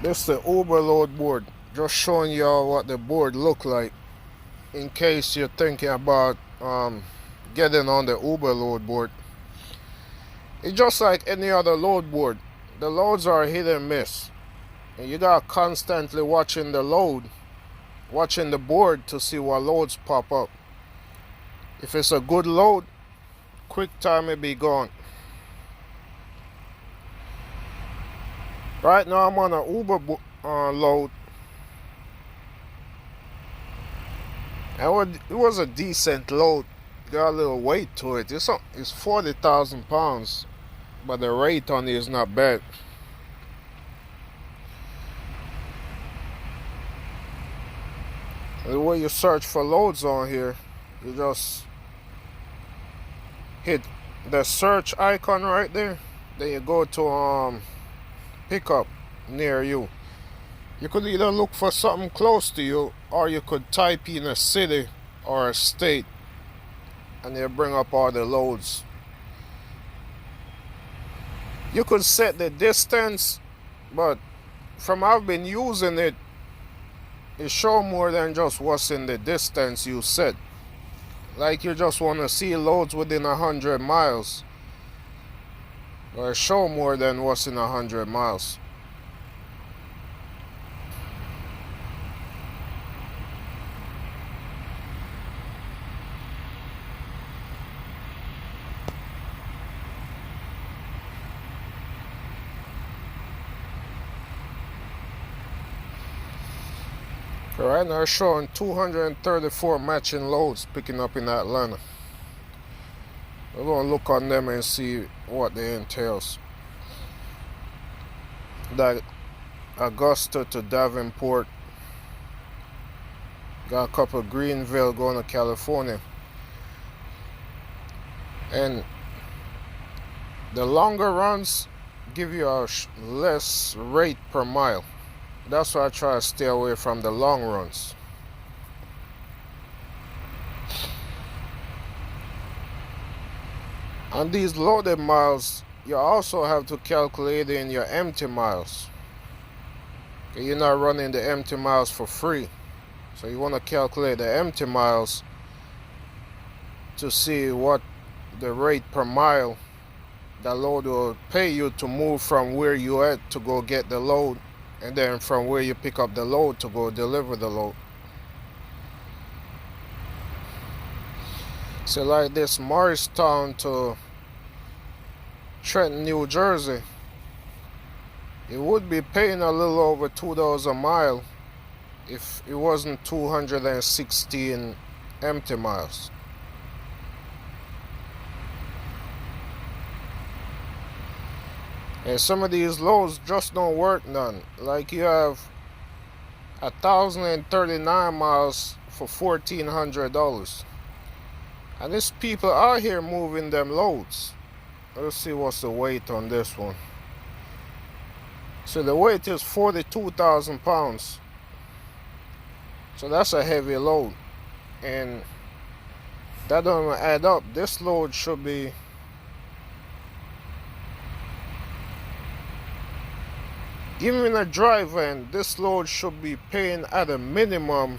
This is the Uber load board. Just showing y'all what the board look like in case you're thinking about getting on the Uber load board. It's just like any other load board. The loads are hit and miss. And you gotta constantly watching the load, watching the board to see what loads pop up. If it's a good load, quick time it be gone. Right now I'm on an Uber load. And it was a decent load. Got a little weight to it. It's 40,000 pounds, but the rate on it is not bad. The way you search for loads on here, you just hit the search icon right there. Then you go to pickup near you. You could either look for something close to you, or you could type in a city or a state, and it'll bring up all the loads. You could set the distance, but from I've been using it, it shows more than just what's in the distance you set. Like you just want to see loads within 100 miles. Or show more than what's in 100 miles. Right now showing 234 matching loads picking up in Atlanta. We're going to look on them and see what they entails. That Augusta to Davenport. Got a couple of Greenville going to California. And the longer runs give you a less rate per mile. That's why I try to stay away from the long runs. On these loaded miles, you also have to calculate in your empty miles. Okay, you're not running the empty miles for free. So you want to calculate the empty miles to see what the rate per mile that load will pay you to move from where you at to go get the load, and then from where you pick up the load to go deliver the load. So like this Morristown to Trenton, New Jersey, it would be paying a little over $2 a mile if it wasn't 216 empty miles. And some of these loads just don't work none. Like you have 1,039 miles for $1,400. And there's people out here moving them loads. Let's see what's the weight on this one. So the weight is 42,000 pounds. So that's a heavy load. And that don't add up. This load should be even a driver, and this load should be paying at a minimum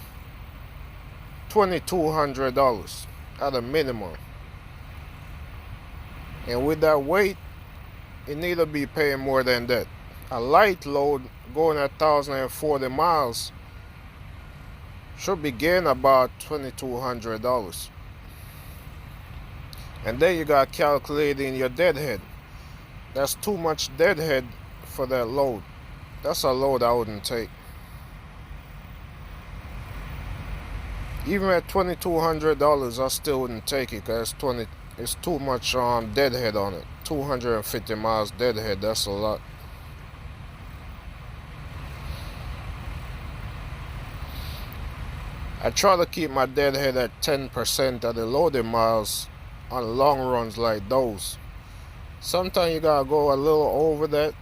$2,200 at a minimum. And with that weight, it need to be paying more than that. A light load going at 1,040 miles should be getting about $2,200. And then you got calculating your deadhead. That's too much deadhead for that load. That's a load I wouldn't take. Even at $2,200, I still wouldn't take it because it's too much deadhead on it. 250 miles deadhead, that's a lot. I try to keep my deadhead at 10% of the loaded miles on long runs like those. Sometimes you gotta go a little over that,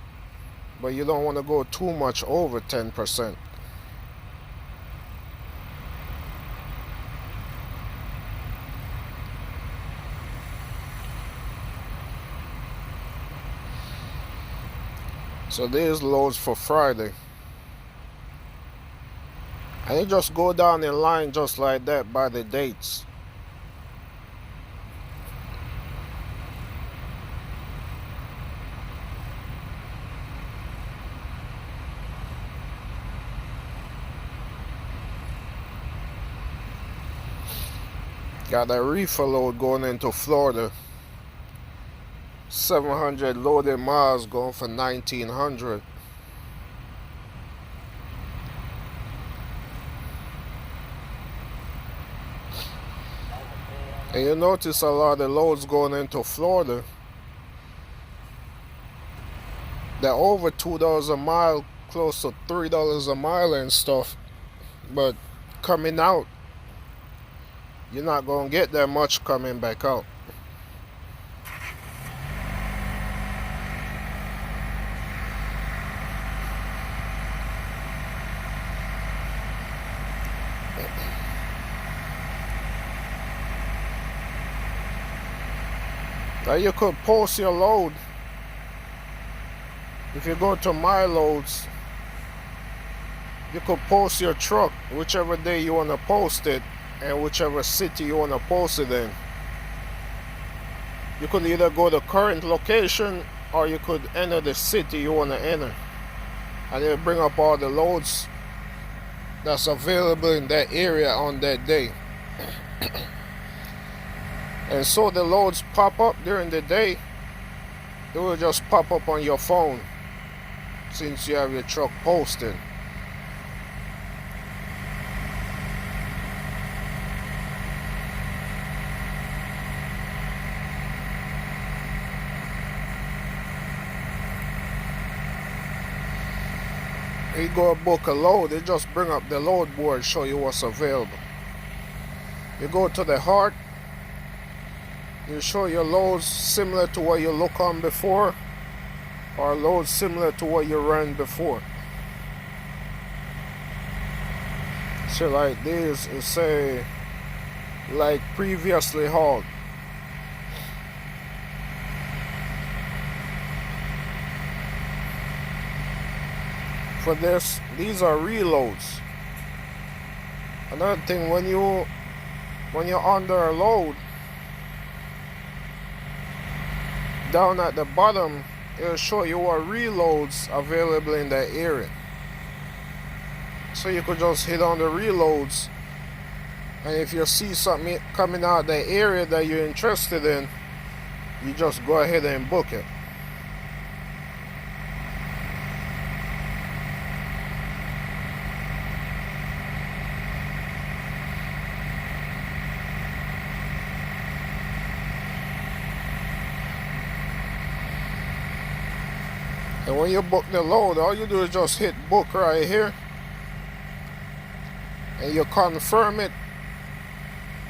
but you don't want to go too much over 10%. So there's loads for Friday. And you just go down in line just like that by the dates. Got a reefer load going into Florida. 700 loaded miles going for 1900. And you notice a lot of loads going into Florida. They're over $2 a mile, close to $3 a mile and stuff. But coming out, you're not going to get that much coming back out. Now you could post your load. If you go to My Loads, you could post your truck whichever day you want to post it and whichever city you want to post it in. You could either go to current location or you could enter the city you want to enter, and it'll bring up all the loads that's available in that area on that day. And so the loads pop up during the day, they will just pop up on your phone since you have your truck posted. You go book a load, they just bring up the load board, show you what's available. You go to the heart, you show your loads similar to what you look on before, or loads similar to what you ran before. So like this, it say like previously hauled. For this, these are reloads. Another thing, when you're under a load, down at the bottom, it'll show you what reloads available in that area. So you could just hit on the reloads, and if you see something coming out the area that you're interested in, you just go ahead and book it. And when you book the load, all you do is just hit book right here, and you confirm it.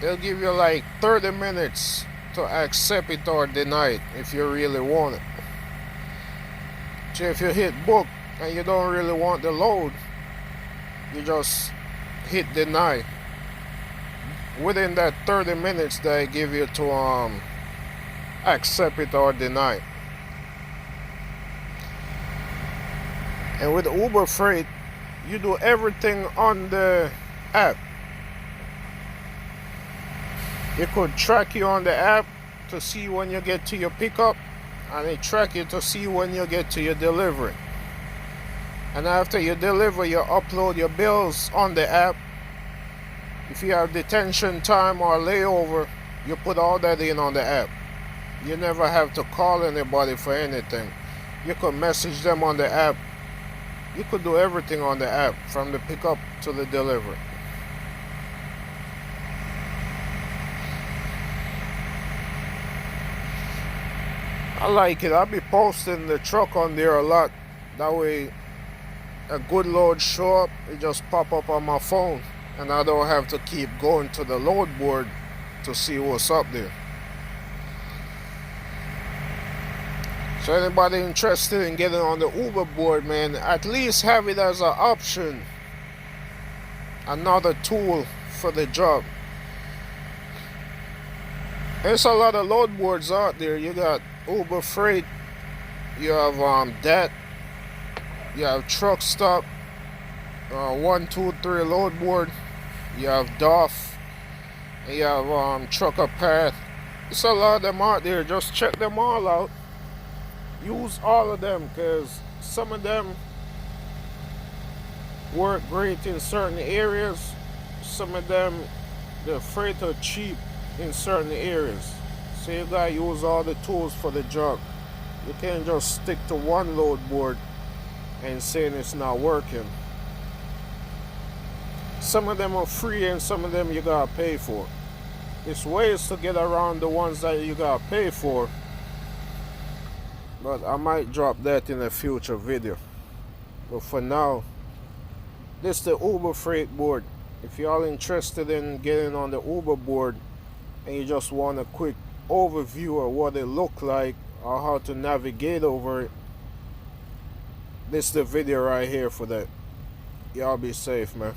They'll give you like 30 minutes to accept it or deny it if you really want it. So if you hit book and you don't really want the load, you just hit deny. Within that 30 minutes they give you to accept it or deny it. And with Uber Freight, you do everything on the app. It could track you on the app to see when you get to your pickup, and it track you to see when you get to your delivery. And after you deliver, you upload your bills on the app. If you have detention time or layover, you put all that in on the app. You never have to call anybody for anything. You could message them on the app. You could do everything on the app, from the pickup to the delivery. I like it. I'll be posting the truck on there a lot. That way a good load show up, it just pop up on my phone, and I don't have to keep going to the load board to see what's up there. So anybody interested in getting on the Uber board, man, at least have it as an option. Another tool for the job. There's a lot of load boards out there. You got Uber Freight, you have that, you have Truck Stop, 123 Loadboard. You have Duff. And you have Trucker Path. It's a lot of them out there. Just check them all out. Use all of them, because some of them work great in certain areas. Some of them, the freight are cheap in certain areas. So you gotta use all the tools for the job. You can't just stick to one load board and saying it's not working. Some of them are free and some of them you gotta pay for. There's ways to get around the ones that you gotta pay for, but I might drop that in a future video. But for now, this is the Uber freight board. If y'all interested in getting on the Uber board and you just want a quick overview of what it look like or how to navigate over it, this is the video right here for that. Y'all be safe, man.